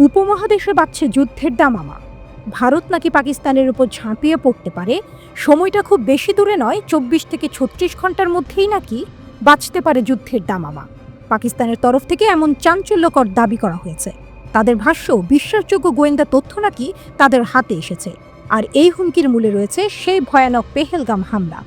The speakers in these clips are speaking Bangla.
উপমহাদেশে বাড়ছে যুদ্ধের দামামা। ভারত নাকি পাকিস্তানের উপর ঝাঁপিয়ে পড়তে পারে। সময়টা খুব বেশি দূরে নয়, 24 থেকে 36 ঘন্টার মধ্যেই নাকি বাঁচতে পারে যুদ্ধের দামামা। পাকিস্তানের তরফ থেকে এমন চাঞ্চল্যকর দাবি করা হয়েছে। তাদের ভাষ্য, বিশ্বাসযোগ্য গোয়েন্দা তথ্য নাকি তাদের হাতে এসেছে। আর এই হুমকির মূলে রয়েছে সেই ভয়ানক পেহেলগাম হামলা।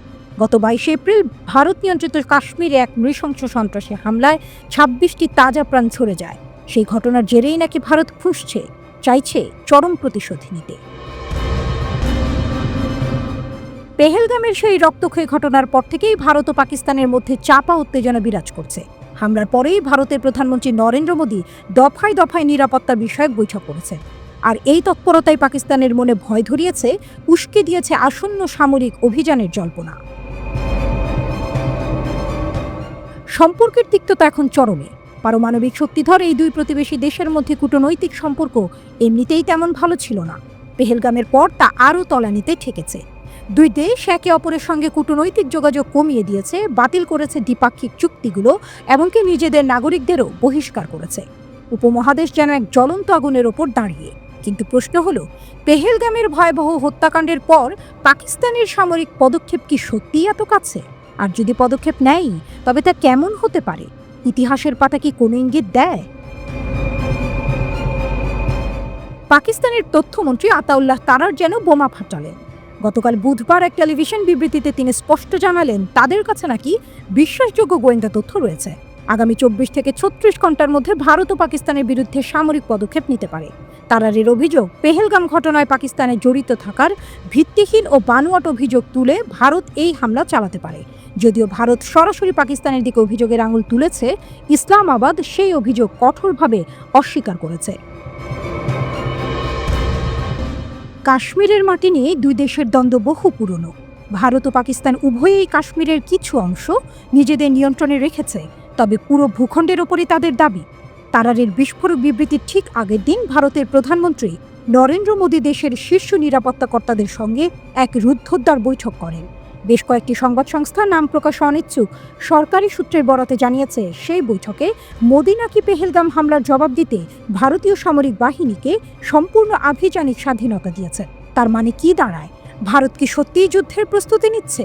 গত 22 এপ্রিল ভারত নিয়ন্ত্রিত কাশ্মীরে এক নৃশংস সন্ত্রাসী হামলায় 26টি তাজা প্রাণ ঝরে যায়। সেই ঘটনার জেরেই নাকি ভারত ফুঁসছে, চাইছে চরম প্রতিশোধ নিতে। পেহেলগামের সেই রক্তক্ষয়ী ঘটনার পর থেকেই ভারত ও পাকিস্তানের মধ্যে চাপা উত্তেজনা বিরাজ করছে। হামলার পরেই ভারতের প্রধানমন্ত্রী নরেন্দ্র মোদী দফায় দফায় নিরাপত্তা বিষয়ক বৈঠক করেছেন। আর এই তৎপরতাই পাকিস্তানের মনে ভয় ধরিয়েছে, উস্কে দিয়েছে আসন্ন সামরিক অভিযানের জল্পনা। সম্পর্কের তিক্ততা এখন চরমে। পারমাণবিক শক্তিধর এই দুই প্রতিবেশী দেশের মধ্যে কূটনৈতিক সম্পর্ক এমনিতেই তেমন ভালো ছিল না। পেহেলগামের পর তা আরও তলানিতে ঠেকেছে। দুই দেশ একে অপরের সঙ্গে কূটনৈতিক যোগাযোগ কমিয়ে দিয়েছে, বাতিল করেছে দ্বিপাক্ষিক চুক্তিগুলো, এমনকি নিজেদের নাগরিকদেরও বহিষ্কার করেছে। উপমহাদেশ যেন এক জ্বলন্ত আগুনের ওপর দাঁড়িয়ে। কিন্তু প্রশ্ন হলো, পেহেলগামের ভয়াবহ হত্যাকাণ্ডের পর পাকিস্তানের সামরিক পদক্ষেপ কি সত্যিই এত কাছে? আর যদি পদক্ষেপ নেয়, তবে তা কেমন হতে পারে? ইতিহাসের পাতা কি কোনো ইঙ্গিত দেয়? পাকিস্তানের তথ্যমন্ত্রী আতাউল্লাহ তারার যেন বোমা ফাটালেন। গতকাল বুধবার এক টেলিভিশন বিবৃতিতে তিনি স্পষ্ট জানালেন, তাদের কাছে নাকি বিশ্বাসযোগ্য গোয়েন্দা তথ্য রয়েছে। আগামী 24 থেকে 36 ঘন্টার মধ্যে ভারত ও পাকিস্তানের বিরুদ্ধে সামরিক পদক্ষেপ নিতে পারে। তারারের অভিযোগ, পেহেলগাম ঘটনায় পাকিস্তানে জড়িত থাকার ভিত্তিহীন ও বানোয়াট অভিযোগ তুলে ভারত এই হামলা চালাতে পারে। যদিও ভারত সরাসরি পাকিস্তানের দিকে অভিযোগের আঙুল তুলেছে, ইসলামাবাদ সেই অভিযোগ কঠোরভাবে অস্বীকার করেছে। কাশ্মীরের মাটি নিয়ে দুই দেশের দ্বন্দ্ব বহু পুরনো। ভারত ও পাকিস্তান উভয়েই কাশ্মীরের কিছু অংশ নিজেদের নিয়ন্ত্রণে রেখেছে, তবে পুরো ভূখণ্ডের ওপরই তাদের দাবি। তারারের বিস্ফোরক বিবৃতির ঠিক আগের দিন ভারতের প্রধানমন্ত্রী নরেন্দ্র মোদী দেশের শীর্ষ নিরাপত্তা কর্তাদের সঙ্গে এক রুদ্ধদ্বার বৈঠক করেন। বেশ কয়েকটি সংবাদ সংস্থা নাম প্রকাশে অনিচ্ছুক সরকারি সূত্রের বরাতে জানিয়েছে, সেই বৈঠকে মোদী নাকি পেহেলগাম হামলার জবাব দিতে ভারতীয় সামরিক বাহিনীকে সম্পূর্ণ আভিযানিক স্বাধীনতা দিয়েছে। তার মানে কি দাঁড়ায়? ভারত কি সত্যিই যুদ্ধের প্রস্তুতি নিচ্ছে?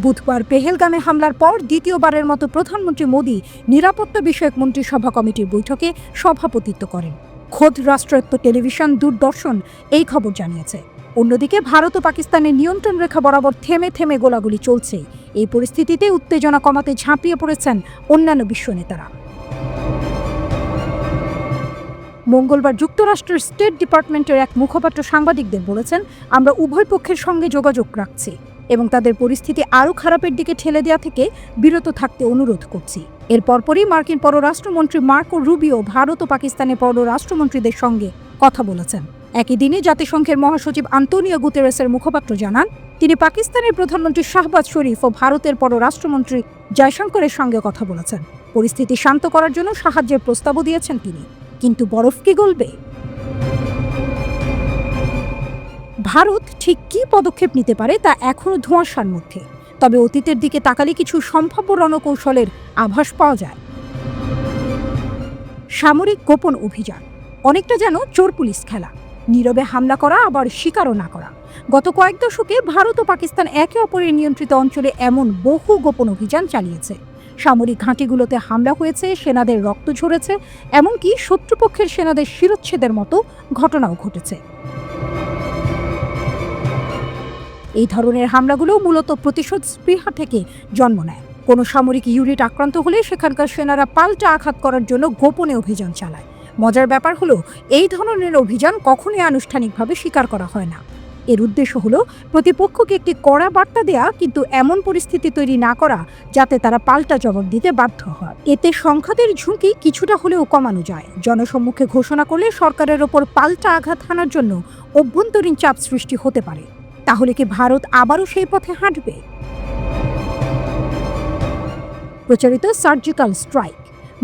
বুধবার পেহেলগামে হামলার পর দ্বিতীয়বারের মতো প্রধানমন্ত্রী মোদী নিরাপত্তা বিষয়ক মন্ত্রিসভা কমিটির বৈঠকে সভাপতিত্ব করেন। খোদ রাষ্ট্রায়ত্ত টেলিভিশন দূরদর্শন এই খবর জানিয়েছে। অন্যদিকে ভারত ও পাকিস্তানের নিয়ন্ত্রণ রেখা বরাবর থেমে থেমে গোলাগুলি চলছে। এই পরিস্থিতিতে উত্তেজনা কমাতে ঝাঁপিয়ে পড়েছেন অন্যান্য বিশ্ব নেতারা। মঙ্গলবার যুক্তরাষ্ট্রের স্টেট ডিপার্টমেন্টের এক মুখপাত্র সাংবাদিকদের বলেছেন, আমরা উভয় পক্ষের সঙ্গে যোগাযোগ রাখছি এবং তাদের পরিস্থিতি আরও খারাপের দিকে ঠেলে দেওয়া থেকে বিরত থাকতে অনুরোধ করছি। এর পরপরই মার্কিন পররাষ্ট্রমন্ত্রী মার্কো রুবিও ভারত ও পাকিস্তানের পররাষ্ট্রমন্ত্রীদের সঙ্গে কথা বলেছেন। একই দিনে জাতিসংঘের মহাসচিব আন্তোনিও গুতেরেসের মুখপাত্র জানান, তিনি পাকিস্তানের প্রধানমন্ত্রী শাহবাজ শরীফ ও ভারতের পররাষ্ট্রমন্ত্রী জয়শঙ্করের সঙ্গে কথা বলেছেন। পরিস্থিতি শান্ত করার জন্য সাহায্যের প্রস্তাবও দিয়েছেন তিনি। কিন্তু বরফ কি গলবে? ভারত ঠিক কী পদক্ষেপ নিতে পারে তা এখনও ধোঁয়াশার মধ্যে। তবে অতীতের দিকে তাকালে কিছু সম্ভাব্য রণকৌশলের আভাস পাওয়া যায়। সামরিক গোপন অভিযান অনেকটা যেন চোর পুলিশ খেলা, নীরবে হামলা করা আবার স্বীকারও না করা। গত কয়েক দশকে ভারত ও পাকিস্তান একে অপরের নিয়ন্ত্রিত অঞ্চলে এমন বহু গোপন অভিযান চালিয়েছে। সামরিক ঘাঁটিগুলোতে হামলা হয়েছে, সেনাদের রক্ত ঝরেছে, এমনকি শত্রুপক্ষের সেনাদের শিরচ্ছেদের মতো ঘটনাও ঘটেছে। এই ধরনের হামলাগুলো মূলত প্রতিশোধ স্পৃহা থেকে জন্ম নেয়। কোনো সামরিক ইউনিট আক্রান্ত হলে সেখানকার সেনারা পাল্টা আঘাত করার জন্য গোপনে অভিযান চালায়। মজার ব্যাপার হলো, এই ধরনের অভিযান কখনোই আনুষ্ঠানিকভাবে স্বীকার করা হয় না। এর উদ্দেশ্য হলো প্রতিপক্ষকে একটি কড়া বার্তা দেয়া, কিন্তু এমন পরিস্থিতি তৈরি না করা যাতে তারা পাল্টা জবাব দিতে বাধ্য হয়। এতে সংঘাতের ঝুঁকি কিছুটা হলেও কমানো যায়। জনসম্মুখে ঘোষণা করলে সরকারের ওপর পাল্টা আঘাত হানার জন্য অভ্যন্তরীণ চাপ সৃষ্টি হতে পারে। তাহলে কি ভারত আবারও সেই পথে হাঁটবে? প্রচারিত সার্জিক্যাল স্ট্রাইক,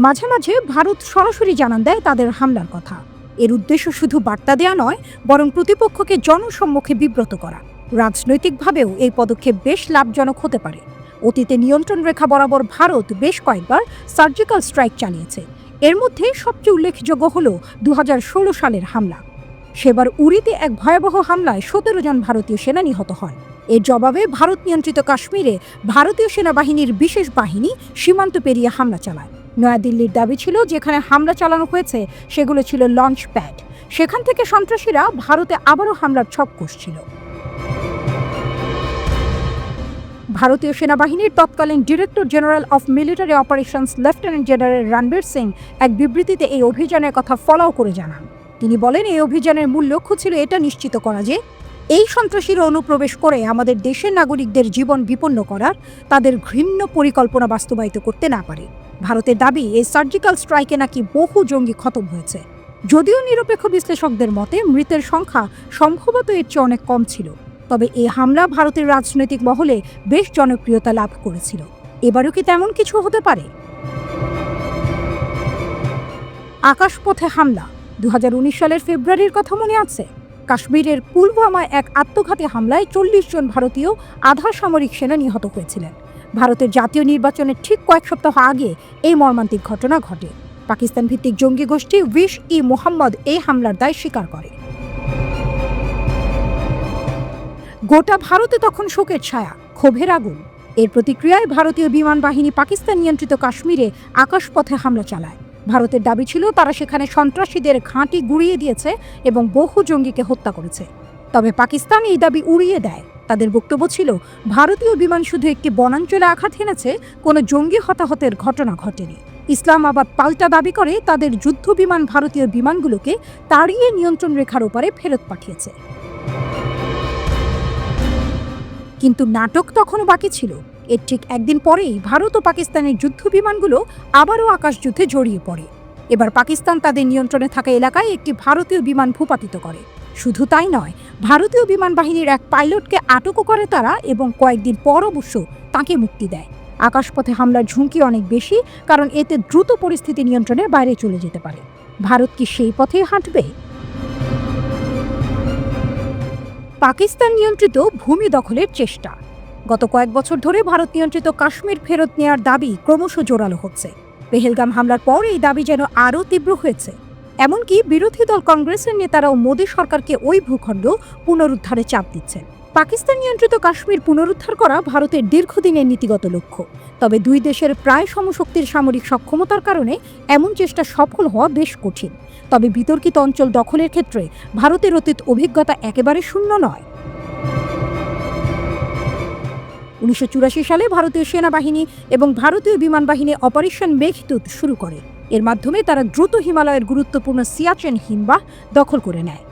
মাঝে মাঝে ভারত সরাসরি জানান দেয় তাদের হামলার কথা। এর উদ্দেশ্য শুধু বার্তা দেয়া নয়, বরং প্রতিপক্ষকে জনসম্মুখে বিব্রত করা। রাজনৈতিকভাবেও এই পদক্ষেপ বেশ লাভজনক হতে পারে। অতীতে নিয়ন্ত্রণ রেখা বরাবর ভারত বেশ কয়েকবার সার্জিক্যাল স্ট্রাইক চালিয়েছে। এর মধ্যে সবচেয়ে উল্লেখযোগ্য হল 2016 সালের হামলা। সেবার উরিতে এক ভয়াবহ হামলায় 17 জন ভারতীয় সেনা নিহত হন। এর জবাবে ভারত নিয়ন্ত্রিত কাশ্মীরে ভারতীয় সেনাবাহিনীর বিশেষ বাহিনী সীমান্ত পেরিয়ে হামলা চালায়। নয়াদিল্লির দাবি ছিল যেখানে হামলা চালানো হয়েছে সেগুলো ছিল লঞ্চ প্যাড। সেখান থেকে সন্ত্রাসীরা ভারতে আবারও হামলার ছক কষছিল। ভারতীয় সেনাবাহিনীর তৎকালীন director general of military operations lieutenant general Ranbir Singh এক বিবৃতিতে এই অভিযানের কথা ফলাও করে জানান। তিনি বলেন, এই অভিযানের মূল লক্ষ্য ছিল এটা নিশ্চিত করা যে এই সন্ত্রাসীরা অনুপ্রবেশ করে আমাদের দেশের নাগরিকদের জীবন বিপন্ন করার তাদের ঘৃণ্য পরিকল্পনা বাস্তবায়িত করতে না পারে। ভারতের দাবি, এই সার্জিক্যাল স্ট্রাইকে নাকি বহু জঙ্গি খতম হয়েছে। যদিও নিরপেক্ষ বিশ্লেষকদের মতে মৃতের সংখ্যা সম্ভবত এর চেয়ে অনেক কম ছিল, তবে এই হামলা ভারতের রাজনৈতিক মহলে বেশ জনপ্রিয়তা লাভ করেছিল। এবারও কি তেমন কিছু হতে পারে? আকাশপথে হামলা 2019 সালের ফেব্রুয়ারির কথা মনে আছে? কাশ্মীরের পুলওয়ামায় এক আত্মঘাতী হামলায় 40 জন ভারতীয় আধা সামরিক সেনা নিহত হয়েছিলেন। ভারতের জাতীয় নির্বাচনের ঠিক কয়েক সপ্তাহ আগে এই মর্মান্তিক ঘটনা ঘটে। পাকিস্তান ভিত্তিক জঙ্গি গোষ্ঠী জৈশ-ই-মোহাম্মদ এই হামলার দায় স্বীকার করে। গোটা ভারতে তখন শোকের ছায়া, ক্ষোভের আগুন। এর প্রতিক্রিয়ায় ভারতীয় বিমান বাহিনী পাকিস্তান নিয়ন্ত্রিত কাশ্মীরে আকাশপথে হামলা চালায়। ভারতের দাবি ছিল তারা সেখানে সন্ত্রাসীদের ঘাঁটি গুঁড়িয়ে দিয়েছে এবং বহু জঙ্গিকে হত্যা করেছে। তবে পাকিস্তান এই দাবি উড়িয়ে দেয়। তাদের বক্তব্য ছিল ভারতীয় বিমান শুধু একটি বনাঞ্চলে আঘাত হেনেছে, কোনো জঙ্গি হতাহতের ঘটনা ঘটেনি। ইসলামাবাদ পাল্টা দাবি করে তাদের যুদ্ধ বিমান ভারতীয় বিমানগুলোকে তাড়িয়ে নিয়ন্ত্রণ রেখার ওপারে ফেরত পাঠিয়েছে। কিন্তু নাটক তখনও বাকি ছিল। এর ঠিক একদিন পরেই ভারত ও পাকিস্তানের যুদ্ধ বিমানগুলো আবারও আকাশযুদ্ধে জড়িয়ে পড়ে। এবার পাকিস্তান তাদের নিয়ন্ত্রণে থাকা এলাকায় একটি ভারতীয় বিমান ভূপাতিত করে। শুধু তাই নয়, ভারতীয় বিমান বাহিনীর এক পাইলটকে আটকও করে তারা এবং কয়েকদিন পর অবশ্য তাকে মুক্তি দেয়। আকাশপথে হামলার ঝুঁকি অনেক বেশি, কারণ এতে দ্রুত পরিস্থিতি নিয়ন্ত্রণের বাইরে চলে যেতে পারে। ভারত কি সেই পথেই হাঁটবে? পাকিস্তান নিয়ন্ত্রিত ভূমি দখলের চেষ্টা। গত কয়েক বছর ধরে ভারত নিয়ন্ত্রিত কাশ্মীর ফেরত নেওয়ার দাবি ক্রমশ জোরালো হচ্ছে। পেহেলগাম হামলার পর এই দাবি যেন আরও তীব্র হয়েছে। এমনকি বিরোধী দল কংগ্রেসের নেতারাও মোদী সরকারকে ওই ভূখণ্ড পুনরুদ্ধারে চাপ দিচ্ছেন। পাকিস্তান নিয়ন্ত্রিত কাশ্মীর পুনরুদ্ধার করা ভারতের দীর্ঘদিনের নীতিগত লক্ষ্য। তবে দুই দেশের প্রায় সমশক্তির সামরিক সক্ষমতার কারণে এমন চেষ্টা সফল হওয়া বেশ কঠিন। তবে বিতর্কিত অঞ্চল দখলের ক্ষেত্রে ভারতের অতীত অভিজ্ঞতা একেবারে শূন্য নয়। 1984 সালে ভারতীয় সেনাবাহিনী এবং ভারতীয় বিমান বাহিনী অপারেশন মেঘদূত শুরু করে। এর মাধ্যমে তারা দ্রুত হিমালয়ের গুরুত্বপূর্ণ সিয়াচেন হিমবাহ দখল করে নেয়।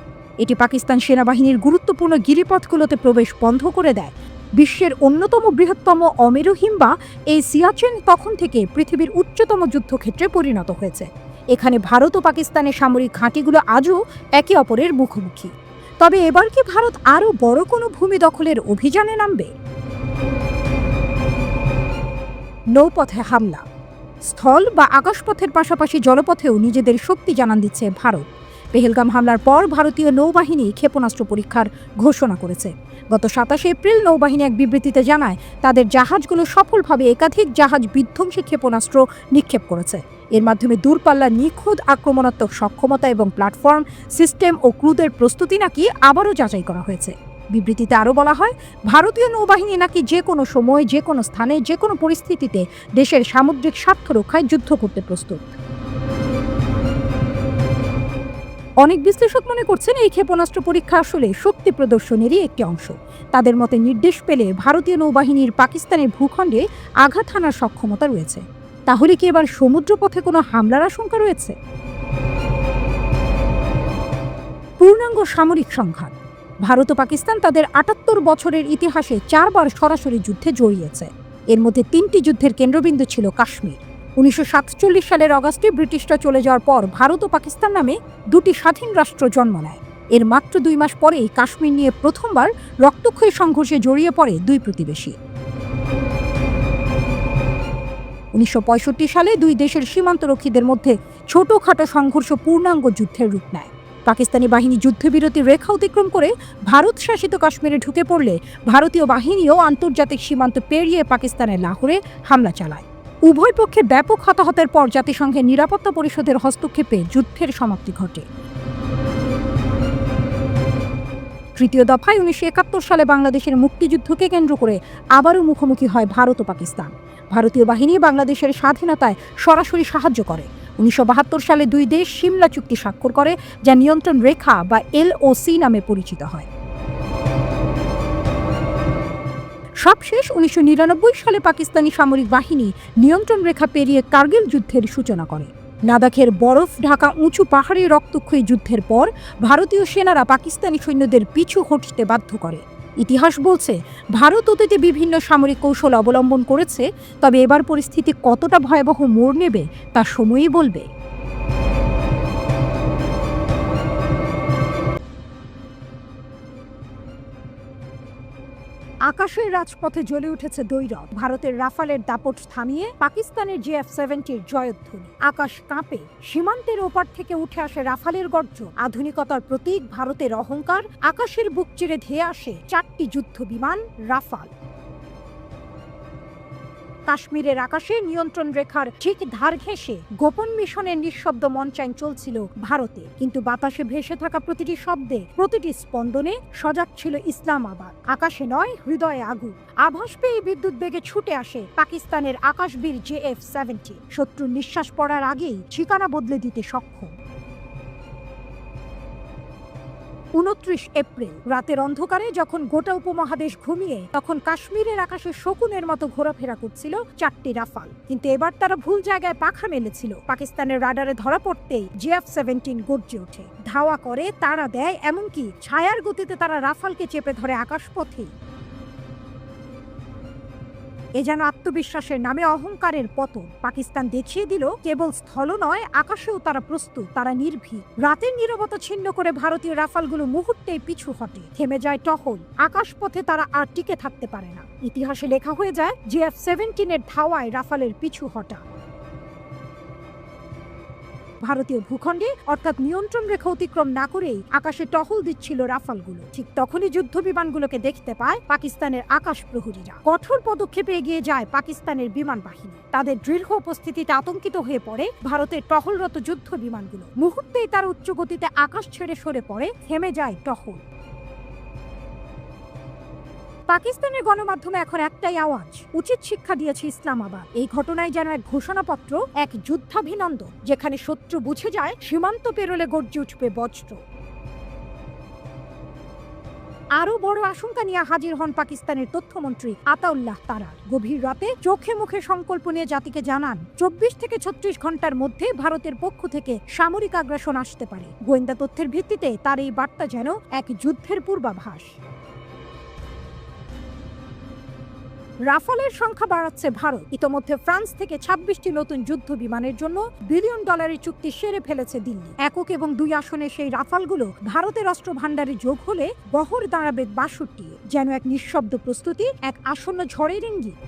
এটি পাকিস্তান সেনাবাহিনীর গুরুত্বপূর্ণ গিরিপথগুলোতে প্রবেশ বন্ধ করে দেয়। বিশ্বের অন্যতম বৃহত্তম অমেরু হিমবাহ এই সিয়াচেন তখন থেকে পৃথিবীর উচ্চতম যুদ্ধক্ষেত্রে পরিণত হয়েছে। এখানে ভারত ও পাকিস্তানের সামরিক ঘাঁটিগুলো আজও একে অপরের মুখোমুখি। তবে এবার কি ভারত আরও বড় কোনো ভূমি দখলের অভিযানে নামবে? নৌপথে হামলা। স্থল বা আকাশপথের পাশাপাশি জলপথেও নিজেদের শক্তি জানান দিচ্ছে ভারত। পেহেলগাম হামলার পর ভারতীয় নৌবাহিনী ক্ষেপণাস্ত্র পরীক্ষার ঘোষণা করেছে। গত 27 এপ্রিল নৌবাহিনী এক বিবৃতিতে জানায় তাদের জাহাজগুলো সফলভাবে একাধিক জাহাজ বিধ্বংসী ক্ষেপণাস্ত্র নিক্ষেপ করেছে। এর মাধ্যমে দূরপাল্লার নিখুঁত আক্রমণাত্মক সক্ষমতা এবং প্ল্যাটফর্ম সিস্টেম ও ক্রুদের প্রস্তুতি নাকি আবারও যাচাই করা হয়েছে। বিবৃতিতে আরও বলা হয়, ভারতীয় নৌবাহিনী নাকি যে কোনো সময়, যে কোনো স্থানে, যে কোনো পরিস্থিতিতে দেশের সামুদ্রিক স্বার্থ রক্ষায় যুদ্ধ করতে প্রস্তুত। অনেক বিশ্লেষক মনে করছেন এই ক্ষেপণাস্ত্র পরীক্ষা আসলে শক্তি প্রদর্শনেরই একটি অংশ। তাদের মতে নির্দেশ পেলে ভারতীয় নৌবাহিনীর পাকিস্তানের ভূখণ্ডে আঘাত হানার সক্ষমতা রয়েছে। তাহলে কি এবার সমুদ্রপথে কোনো হামলার আশঙ্কা রয়েছে? পূর্ণাঙ্গ সামরিক সংঘাত। ভারত ও পাকিস্তান তাদের ৭৮ বছরের ইতিহাসে 4 বার সরাসরি যুদ্ধে জড়িয়েছে। এর মধ্যে 3টি যুদ্ধের কেন্দ্রবিন্দু ছিল কাশ্মীর। 1947 সালের অগাস্টে ব্রিটিশরা চলে যাওয়ার পর ভারত ও পাকিস্তান নামে দুটি স্বাধীন রাষ্ট্র জন্ম নেয়। এর মাত্র 2 মাস পরেই কাশ্মীর নিয়ে প্রথমবার রক্তক্ষয়ী সংঘর্ষে জড়িয়ে পড়ে দুই প্রতিবেশী। 1965 সালে দুই দেশের সীমান্তরক্ষীদের মধ্যে ছোটখাটো সংঘর্ষ পূর্ণাঙ্গ যুদ্ধের রূপ নেয়। পাকিস্তানি বাহিনী যুদ্ধবিরতির রেখা অতিক্রম করে ভারত শাসিত কাশ্মীরে ঢুকে পড়লে ভারতীয় বাহিনীও আন্তর্জাতিক সীমান্ত পেরিয়ে পাকিস্তানের লাহোরে হামলা চালায়। উভয় পক্ষে ব্যাপক হতাহতের পর জাতিসংঘের নিরাপত্তা পরিষদের হস্তক্ষেপে যুদ্ধের সমাপ্তি ঘটে। তৃতীয় দফায় 1971 সালে বাংলাদেশের মুক্তিযুদ্ধকে কেন্দ্র করে আবারও মুখোমুখি হয় ভারত ও পাকিস্তান। ভারতীয় বাহিনী বাংলাদেশের স্বাধীনতায় সরাসরি সাহায্য করে। 1972 সালে দুই দেশ সিমলা চুক্তি স্বাক্ষর করে, যা নিয়ন্ত্রণ রেখা বা LOC নামে পরিচিত হয়। সবশেষ 1999 সালে পাকিস্তানি সামরিক বাহিনী নিয়ন্ত্রণ রেখা পেরিয়ে কার্গিল যুদ্ধের সূচনা করে। লাদাখের বরফ ঢাকা উঁচু পাহাড়ি রক্তক্ষয়ী যুদ্ধের পর ভারতীয় সেনারা পাকিস্তানি সৈন্যদের পিছু হটতে বাধ্য করে। ইতিহাস বলছে ভারত অতীতে বিভিন্ন সামরিক কৌশল অবলম্বন করেছে, তবে এবার পরিস্থিতি কতটা ভয়াবহ মোড় নেবে তা সময়ই বলবে। আকাশের রাজপথে জ্বলে উঠেছে দ্বৈরথ। ভারতের রাফালের দাপট থামিয়ে পাকিস্তানের JF-70 জয়ধ্বনি। আকাশ কাঁপে, সীমান্তের ওপার থেকে উঠে আসে রাফালের গর্জ। আধুনিকতার প্রতীক, ভারতের অহংকার। আকাশের বুক চিরে ধেয়ে আসে 4টি যুদ্ধ বিমান রাফাল। কাশ্মীরের আকাশে নিয়ন্ত্রণ রেখার ঠিক ধার ঘেঁষে গোপন মিশনের নিঃশব্দ মঞ্চায়ন চলছিল ভারতে, কিন্তু বাতাসে ভেসে থাকা প্রতিটি শব্দে, প্রতিটি স্পন্দনে সজাগ ছিল ইসলামাবাদ। আকাশে নয়, হৃদয়ে আগুন। আভাস পেয়ে বিদ্যুৎ বেগে ছুটে আসে পাকিস্তানের আকাশবীর JF-70। শত্রুর নিঃশ্বাস পড়ার আগেই ঠিকানা বদলে দিতে সক্ষম। 29 এপ্রিল রাতের অন্ধকারে যখন গোটা উপমহাদেশ ঘুমিয়ে, তখন কাশ্মীরের আকাশে শকুনের মতো ঘোরাফেরা করছিল 4টি রাফাল। কিন্তু এবার তারা ভুল জায়গায় পাখা মেলেছিল। পাকিস্তানের রাডারে ধরা পড়তেই JF-70 গর্জে ওঠে, ধাওয়া করে, তাড়া দেয়, এমনকি ছায়ার গতিতে তারা রাফালকে চেপে ধরে আকাশপথে। এ যেন আত্মবিশ্বাসের নামে অহংকারের পতন। পাকিস্তান দেখিয়ে দিল কেবল স্থল নয়, আকাশেও তারা প্রস্তুত, তারা নির্ভীক। রাতের নীরবতা ছিন্ন করে ভারতীয় রাফালগুলো মুহূর্তেই পিছু হটে, থেমে যায় টহল। আকাশপথে তারা আর টিকে থাকতে পারে না। ইতিহাসে লেখা হয়ে যায় JF-70 ধাওয়ায় রাফালের পিছু হটা। ভারতীয় ভূখণ্ডে অর্থাৎ নিয়ন্ত্রণ রেখা অতিক্রম না করেই আকাশে টহল দিচ্ছিল রাফালগুলো। ঠিক তখনই যুদ্ধ বিমানগুলোকে দেখতে পায় পাকিস্তানের আকাশ প্রহরীরা। কঠোর পদক্ষেপে এগিয়ে যায় পাকিস্তানের বিমান বাহিনী। তাদের দৃঢ় উপস্থিতিতে আতঙ্কিত হয়ে পড়ে ভারতের টহলরত যুদ্ধ বিমানগুলো। মুহূর্তেই তারা উচ্চ গতিতে আকাশ ছেড়ে সরে পড়ে, থেমে যায় টহল। পাকিস্তানের গণমাধ্যমে এখন একটাই আওয়াজ, উচিত শিক্ষা দিয়েছে ইসলামাবাদ। এই ঘটনায় যেন এক ঘোষণাপত্র, এক যুদ্ধাভিনন্দন, যেখানে শত্রু বুঝে যায় সীমান্ত পেরোলে গর্জে উঠবে বজ্র। আরো বড় আশঙ্কা নিয়ে হাজির হন পাকিস্তানের তথ্যমন্ত্রী আতাউল্লাহ তারার। গভীর রাতে চোখে মুখে সংকল্প নিয়ে জাতিকে জানান 24 থেকে 36 ঘন্টার মধ্যে ভারতের পক্ষ থেকে সামরিক আগ্রাসন আসতে পারে। গোয়েন্দা তথ্যের ভিত্তিতে তার এই বার্তা যেন এক যুদ্ধের পূর্বাভাস। রাফালের সংখ্যা বাড়াচ্ছে ভারত। ইতোমধ্যে ফ্রান্স থেকে 26টি নতুন যুদ্ধ বিমানের জন্য $1 বিলিয়ন চুক্তি সেরে ফেলেছে দিল্লি। একক এবং 2 আসনে সেই রাফালগুলো ভারতের অস্ত্র ভাণ্ডারে যোগ হলে বহর দাঁড়াবে 62। যেন এক নিঃশব্দ প্রস্তুতি, এক আসন্ন ঝড়ের ইঙ্গিত।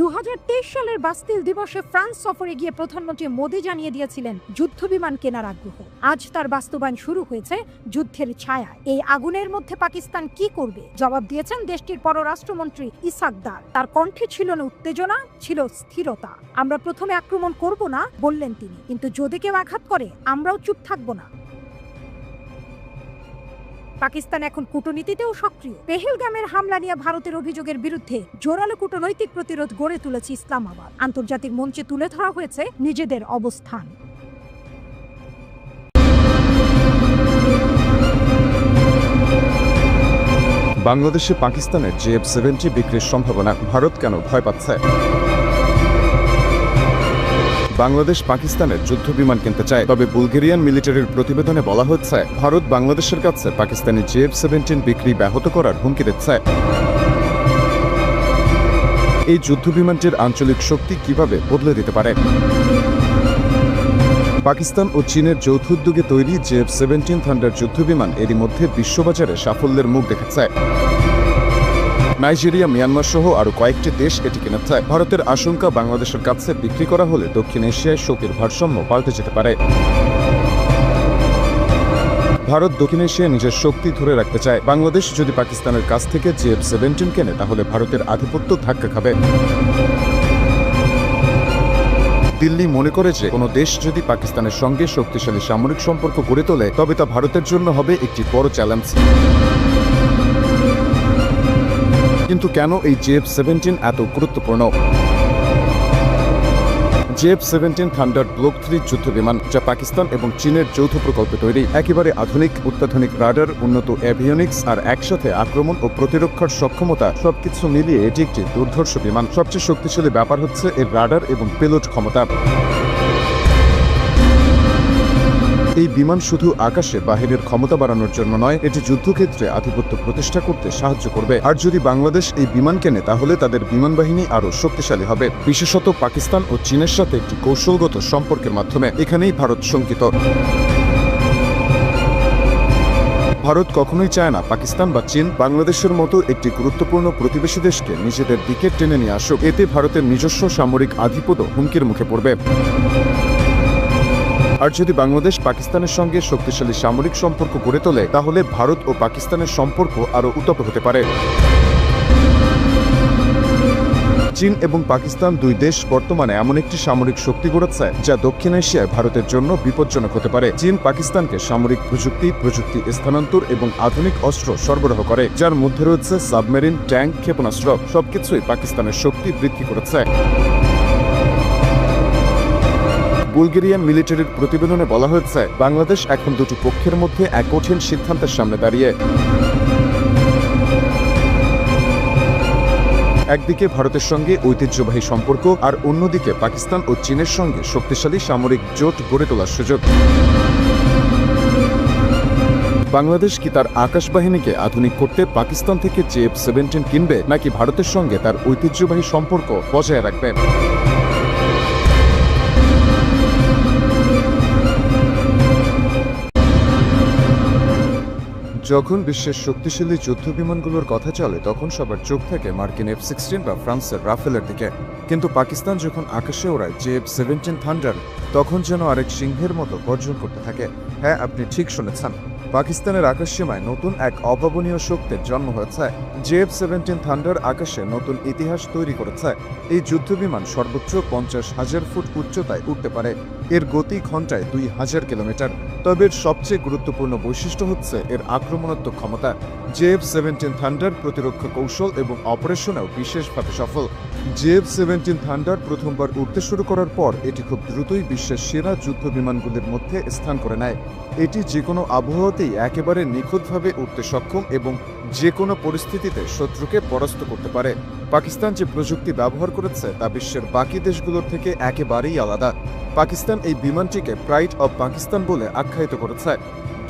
2023 সালের বাস্তিল দিবসে ফ্রান্স সফরে গিয়ে প্রধানমন্ত্রী মোদি জানিয়ে দিয়েছিলেন যুদ্ধ বিমান কেনার আগ্রহ। আজ তার বাস্তবায়ন শুরু হয়েছে যুদ্ধের ছায়ায়। এই আগুনের মধ্যে পাকিস্তান কি করবে জবাব দিয়েছেন দেশটির পররাষ্ট্রমন্ত্রী ইসাক দার। তার কণ্ঠে ছিল না উত্তেজনা, ছিল স্থিরতা। আমরা প্রথমে আক্রমণ করব না বললেন তিনি, কিন্তু যদি কেউ আঘাত করে আমরাও চুপ থাকব না। পাকিস্তান এখন কূটনীতিতেও সক্রিয়। পেহেলগামের হামলা নিয়ে ভারতের অভিযোগের বিরুদ্ধে জোরালো কূটনৈতিক প্রতিরোধ গড়ে তুলেছে ইসলামাবাদ। আন্তর্জাতিক মঞ্চে তুলে ধরা হয়েছে নিজেদের অবস্থান। বাংলাদেশে পাকিস্তানের JF-70 বিক্রির সম্ভাবনা, ভারত কেন ভয় পাচ্ছে? বাংলাদেশ পাকিস্তানের যুদ্ধ বিমান কিনতে চায়, তবে বুলগেরিয়ান মিলিটারির প্রতিবেদনে বলা হচ্ছে ভারত বাংলাদেশের কাছে পাকিস্তানি JF-70 বিক্রি ব্যাহত করার হুমকি দিচ্ছে। এই যুদ্ধ বিমানটির আঞ্চলিক শক্তি কিভাবে বদলে দিতে পারে? পাকিস্তান ও চীনের যৌথ উদ্যোগে তৈরি JF-70 থান্ডার যুদ্ধ বিমান এরই মধ্যে বিশ্ববাজারে সাফল্যের মুখ দেখেছে। নাইজেরিয়া, মিয়ানমার সহ আরও কয়েকটি দেশ এটি কিনেছে। ভারতের আশঙ্কা, বাংলাদেশের কাছে বিক্রি করা হলে দক্ষিণ এশিয়ায় শক্তির ভারসাম্য পাল্টে যেতে পারে। ভারত দক্ষিণ এশিয়ায় নিজের শক্তি ধরে রাখতে চায়। বাংলাদেশ যদি পাকিস্তানের কাছ থেকে JF-17 কেনে তাহলে ভারতের আধিপত্য ধাক্কা খাবে। দিল্লি মনে করে যে কোনো দেশ যদি পাকিস্তানের সঙ্গে শক্তিশালী সামরিক সম্পর্ক গড়ে তোলে তবে তা ভারতের জন্য হবে একটি বড় চ্যালেঞ্জ। কিন্তু কেন এই JF-17 এত গুরুত্বপূর্ণ? JF-17 থান্ডার ব্লক 3 যুদ্ধ বিমান, যা পাকিস্তান এবং চীনের যৌথ প্রকল্পে তৈরি। একেবারে আধুনিক, অত্যাধুনিক রাডার, উন্নত এভিওনিক্স আর একসাথে আক্রমণ ও প্রতিরক্ষার সক্ষমতা সবকিছু মিলিয়ে এটি একটি দুর্ধর্ষ বিমান। সবচেয়ে শক্তিশালী ব্যাপার হচ্ছে এর রাডার এবং পেলোড ক্ষমতা। এই বিমান শুধু আকাশে বাহিনীর ক্ষমতা বাড়ানোর জন্য নয়, এটি যুদ্ধক্ষেত্রে আধিপত্য প্রতিষ্ঠা করতে সাহায্য করবে। আর যদি বাংলাদেশ এই বিমান কেনে তাহলে তাদের বিমান বাহিনী আরও শক্তিশালী হবে, বিশেষত পাকিস্তান ও চীনের সাথে একটি কৌশলগত সম্পর্কের মাধ্যমে। এখানেই ভারত শঙ্কিত। ভারত কখনোই চায় না পাকিস্তান বা চীন বাংলাদেশের মতো একটি গুরুত্বপূর্ণ প্রতিবেশী দেশকে নিজেদের দিকে টেনে নিয়ে আসুক। এতে ভারতের নিজস্ব সামরিক আধিপত্য হুমকির মুখে পড়বে। আর যদি বাংলাদেশ পাকিস্তানের সঙ্গে শক্তিশালী সামরিক সম্পর্ক গড়ে তোলে তাহলে ভারত ও পাকিস্তানের সম্পর্ক আরও উত্তপ্ত হতে পারে। চীন এবং পাকিস্তান দুই দেশ বর্তমানে এমন একটি সামরিক শক্তি গড়াচ্ছে যা দক্ষিণ এশিয়ায় ভারতের জন্য বিপজ্জনক হতে পারে। চীন পাকিস্তানকে সামরিক প্রযুক্তি স্থানান্তর এবং আধুনিক অস্ত্র সরবরাহ করে, যার মধ্যে রয়েছে সাবমেরিন, ট্যাঙ্ক, ক্ষেপণাস্ত্র। সবকিছুই পাকিস্তানের শক্তি বৃদ্ধি করেছে। বুলগেরিয়ান মিলিটারির প্রতিবেদনে বলা হয়েছে বাংলাদেশ এখন দুটি পক্ষের মধ্যে এক কঠিন সিদ্ধান্তের সামনে দাঁড়িয়ে। একদিকে ভারতের সঙ্গে ঐতিহ্যবাহী সম্পর্ক আর অন্যদিকে পাকিস্তান ও চীনের সঙ্গে শক্তিশালী সামরিক জোট গড়ে তোলার সুযোগ। বাংলাদেশ কি তার আকাশ বাহিনীকে আধুনিক করতে পাকিস্তান থেকে JF-17 কিনবে, নাকি ভারতের সঙ্গে তার ঐতিহ্যবাহী সম্পর্ক বজায় রাখবে? যখন বিশ্বের শক্তিশালী যুদ্ধ বিমানগুলোর কথা চলে তখন সবার চোখ থাকে মার্কিন F-16 বা ফ্রান্সের রাফেলের দিকে। কিন্তু পাকিস্তান যখন আকাশে ওড়ায় JF-17 থান্ডার, তখন যেন আরেক সিংহের মতো গর্জন করতে থাকে। হ্যাঁ, আপনি ঠিক শুনেছেন, পাকিস্তানের আকাশসীমায় নতুন এক অভাবনীয় শক্তির জন্ম হয়েছে। JF-17 থান্ডার আকাশে নতুন ইতিহাস তৈরি করেছে। এই যুদ্ধবিমান সর্বোচ্চ 50,000 ফুট উচ্চতায় উঠতে পারে। এর গতি ঘন্টায় 2000 কিলোমিটার। তবে এর সবচেয়ে গুরুত্বপূর্ণ বৈশিষ্ট্য হচ্ছে এর আক্রমণাত্মক ক্ষমতা। JF-17 থান্ডার প্রতিরক্ষা কৌশল এবং অপারেশনেও বিশেষভাবে সফল। JF-17 থান্ডার প্রথমবার উঠতে শুরু করার পর এটি খুব দ্রুতই বিশ্বের সেরা যুদ্ধ বিমানগুলির মধ্যে স্থান করে নেয়। এটি যে কোনো আবহাওয়াতেই একেবারে নিখুঁতভাবে উঠতে সক্ষম এবং যে কোনো পরিস্থিতিতে শত্রুকে পরাস্ত করতে পারে। পাকিস্তান যে প্রযুক্তি ব্যবহার করেছে তা বিশ্বের বাকি দেশগুলোর থেকে একেবারেই আলাদা। পাকিস্তান এই বিমানটিকে প্রাইড অব পাকিস্তান বলে আখ্যায়িত করেছে।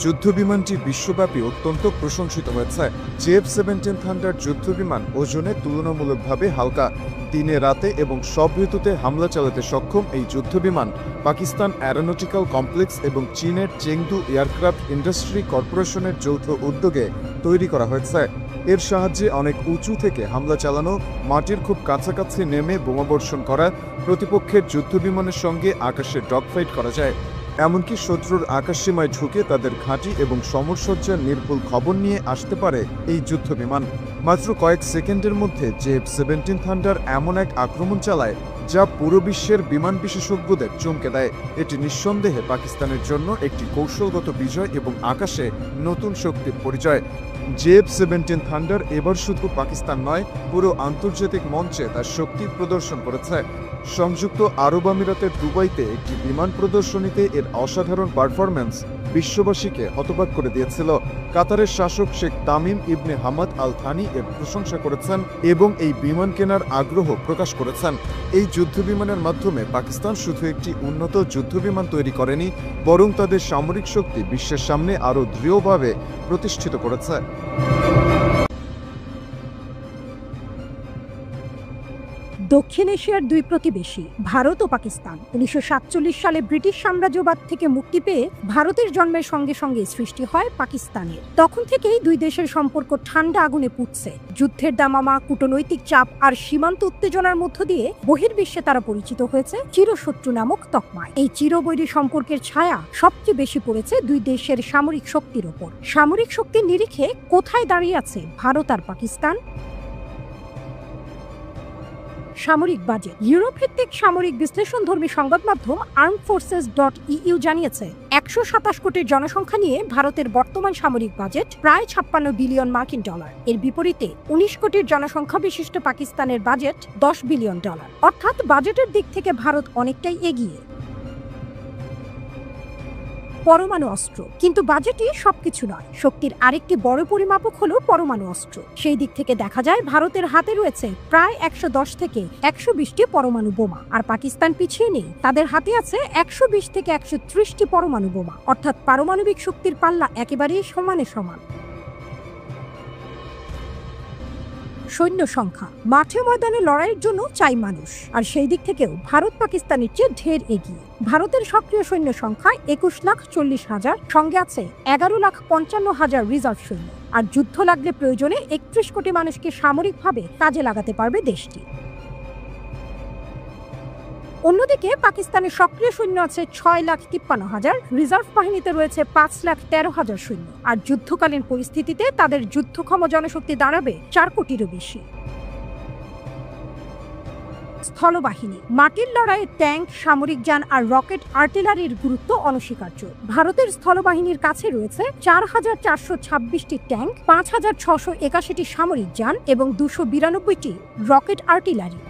যুদ্ধ বিমানটি বিশ্বব্যাপী অত্যন্ত প্রশংসিত হয়েছে। JF-17 থান্ডার যুদ্ধ বিমান ওজনে তুলনামূলকভাবে হালকা। দিনে, রাতে এবং সব ঋতুতে হামলা চালাতে সক্ষম এই যুদ্ধ বিমান পাকিস্তান অ্যারোনটিক্যাল কমপ্লেক্স এবং চীনের চেংদু এয়ারক্রাফট ইন্ডাস্ট্রি কর্পোরেশনের যৌথ উদ্যোগে তৈরি করা হয়েছে। এর সাহায্যে অনেক উঁচু থেকে হামলা চালানো, মাটির খুব কাছাকাছি নেমে বোমাবর্ষণ করা, প্রতিপক্ষের যুদ্ধ বিমানের সঙ্গে আকাশে ডগফাইট করা যায়। এমনকি শত্রুর আকাশসীমায় ঢুকে তাদের ঘাঁটি এবং সমরসজ্জার নির্ভুল খবর নিয়ে আসতে পারে এই যুদ্ধ বিমান। মাত্র কয়েক সেকেন্ডের মধ্যে JF-17 থান্ডার এমন এক আক্রমণ চালায় যা পুরো বিশ্বের বিমান বিশেষজ্ঞদের চমকে দেয়। এটি নিঃসন্দেহে পাকিস্তানের জন্য একটি কৌশলগত বিজয় এবং আকাশে নতুন শক্তির পরিচয়। JF-17 থান্ডার এবার শুধু পাকিস্তান নয়, পুরো আন্তর্জাতিক মঞ্চে তার শক্তি প্রদর্শন করেছে। সংযুক্ত আরব আমিরাতের দুবাইতে একটি বিমান প্রদর্শনীতে এর অসাধারণ পারফরম্যান্স বিশ্ববাসীকে হতবাক করে দিয়েছিল। কাতারের শাসক শেখ তামিম ইবনে হামাদ আল থানি এর প্রশংসা করেছেন এবং এই বিমান কেনার আগ্রহ প্রকাশ করেছেন। এই যুদ্ধবিমানের মাধ্যমে পাকিস্তান শুধু একটি উন্নত যুদ্ধবিমান তৈরি করেনি, বরং তাদের সামরিক শক্তি বিশ্বের সামনে আরও দৃঢ়ভাবে প্রতিষ্ঠিত করেছে। দক্ষিণ এশিয়ার দুই প্রতিবেশী ভারত ও পাকিস্তান 1947 সালে ব্রিটিশ সাম্রাজ্যবাদ থেকে মুক্তি পেয়ে ভারতের জন্মের সঙ্গে সঙ্গে সৃষ্টি হয় পাকিস্তানের। তখন থেকেই দুই দেশের সম্পর্ক ঠান্ডা আগুনে পুড়ছে। যুদ্ধের দামামা, কূটনৈতিক চাপ আর সীমান্ত উত্তেজনার মধ্য দিয়ে বহির্বিশ্বে তারা পরিচিত হয়েছে চিরশত্রু নামক তকমায়। এই চিরবৈরী সম্পর্কের ছায়া সবচেয়ে বেশি পড়েছে দুই দেশের সামরিক শক্তির ওপর। সামরিক শক্তির নিরিখে কোথায় দাঁড়িয়ে আছে ভারত আর পাকিস্তান? সামরিক বাজেট। ইউরোপ ভিত্তিক সামরিক বিশ্লেষণধর্মী সংবাদ মাধ্যম armedforces.eu জানিয়েছে 127 কোটির জনসংখ্যা নিয়ে ভারতের বর্তমান সামরিক বাজেট প্রায় 56 বিলিয়ন মার্কিন ডলার। এর বিপরীতে 19 কোটির জনসংখ্যা বিশিষ্ট পাকিস্তানের বাজেট 10 বিলিয়ন ডলার। অর্থাৎ বাজেটের দিক থেকে ভারত অনেকটাই এগিয়ে। পরমাণু অস্ত্র। কিন্তু বাজেটই সবকিছু নয়। শক্তির আরেকটি বড় পরিমাপক হলো পরমাণু অস্ত্র। সেই দিক থেকে দেখা যায় ভারতের হাতে রয়েছে প্রায় 110 থেকে 120টি পরমাণু বোমা, আর পাকিস্তান পিছিয়ে নেই। তাদের হাতে আছে 120 থেকে 130টি পরমাণু বোমা। অর্থাৎ পারমাণবিক শক্তির পাল্লা একেবারেই সমানে সমান। সৈন্য সংখ্যা। মাঠে ময়দানে লড়াইয়ের জন্য চাই মানুষ, আর সেই দিক থেকেও ভারত পাকিস্তানের চেয়ে ঢের এগিয়ে। ভারতের সক্রিয় সৈন্য সংখ্যা 21,40,000, সঙ্গে আছে 11,55,000 রিজার্ভ সৈন্য। আর যুদ্ধ লাগলে প্রয়োজনে 31 কোটি মানুষকে সামরিকভাবে কাজে লাগাতে পারবে দেশটি। অন্যদিকে পাকিস্তানের সক্রিয় সৈন্য আছে 6,53,000, রিজার্ভ বাহিনীতে রয়েছে 5,13,000 সৈন্য। আর যুদ্ধকালীন পরিস্থিতিতে তাদের যুদ্ধক্ষম জনশক্তি দাঁড়াবে 4 কোটিরও বেশি। স্থলবাহিনী। মাটির লড়াইয়ে ট্যাঙ্ক, সামরিক যান আর রকেট আর্টিলারির গুরুত্ব অনস্বীকার্য। ভারতের স্থলবাহিনীর কাছে রয়েছে 4,426টি ট্যাঙ্ক, 5,681টি সামরিক যান এবং 292টি রকেট আর্টিলারি।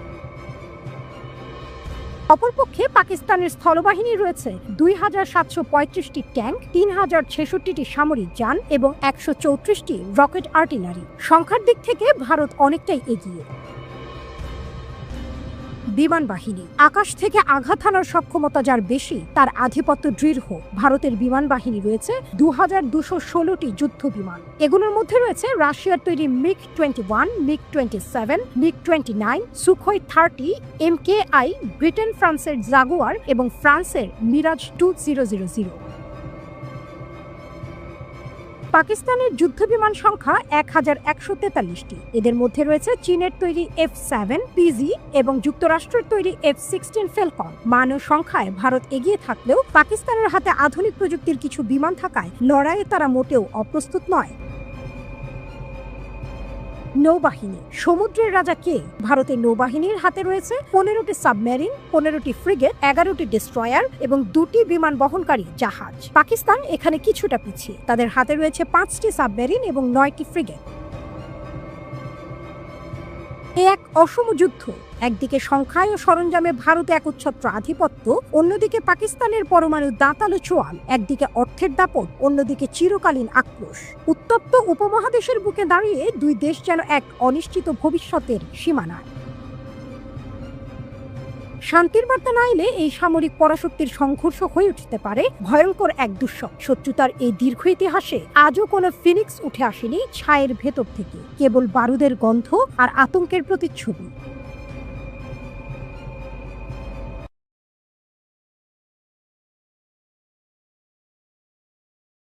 অপরপক্ষে পাকিস্তানের স্থলবাহিনী রয়েছে 2,735টি ট্যাঙ্ক, 3,066টি সামরিক যান এবং 134টি রকেট আর্টিলারি। সংখ্যার দিক থেকে ভারত অনেকটাই এগিয়ে। বিমান বাহিনী। আকাশ থেকে আঘাত হানার সক্ষমতা যার বেশি, তার আধিপত্য দৃঢ়। ভারতের বিমান বাহিনী রয়েছে 2,216টি যুদ্ধ বিমান। এগুলোর মধ্যে রয়েছে রাশিয়ার তৈরি MiG-21, MiG-27, MiG-29, Sukhoi 30, MKI, Britain ফ্রান্সের জাগুয়ার এবং ফ্রান্সের মিরাজ 2000। পাকিস্তানের যুদ্ধবিমান সংখ্যা 1,143টি। এদের মধ্যে রয়েছে চীনের তৈরি F-7 PZ এবং যুক্তরাষ্ট্রের তৈরি F-16 ফ্যালকন। মান ও সংখ্যায় ভারত এগিয়ে থাকলেও পাকিস্তানের হাতে আধুনিক প্রযুক্তির কিছু বিমান থাকায় লড়াইয়ে তারা মোটেও অপ্রস্তুত নয়। নৌবাহিনী। সমুদ্রের রাজা কে? ভারতের নৌবাহিনীর হাতে রয়েছে 15টি সাবমেরিন, 15টি ফ্রিগেট, 11টি ডেস্ট্রয়ার এবং 2টি বিমান বহনকারী জাহাজ। পাকিস্তান এখানে কিছুটা পিছিয়ে। তাদের হাতে রয়েছে 5টি সাবমেরিন এবং 9টি ফ্রিগেট। এক অসম যুদ্ধ। একদিকে সংখ্যায় ও সরঞ্জামে ভারতে একচ্ছত্র আধিপত্য, অন্যদিকে পাকিস্তানের পরমাণু দাঁতালো চোয়াল। একদিকে অর্থের দাপট, অন্যদিকে চিরকালীন আক্রোশ। উত্তপ্ত উপমহাদেশের বুকে দাঁড়িয়ে দুই দেশ যেন এক অনিশ্চিত ভবিষ্যতের সীমানায়। শান্তির বার্তা না এলে এই সামরিক পরাশক্তির সংঘর্ষ হয়ে উঠতে পারে ভয়ঙ্কর এক দুঃস্বপ্ন। শত্রুতার এই দীর্ঘ ইতিহাসে আজও কোনো ফিনিক্স উঠে আসেনি ছায়ের ভেতর থেকে, কেবল বারুদের গন্ধ আর আতঙ্কের প্রতিচ্ছবি।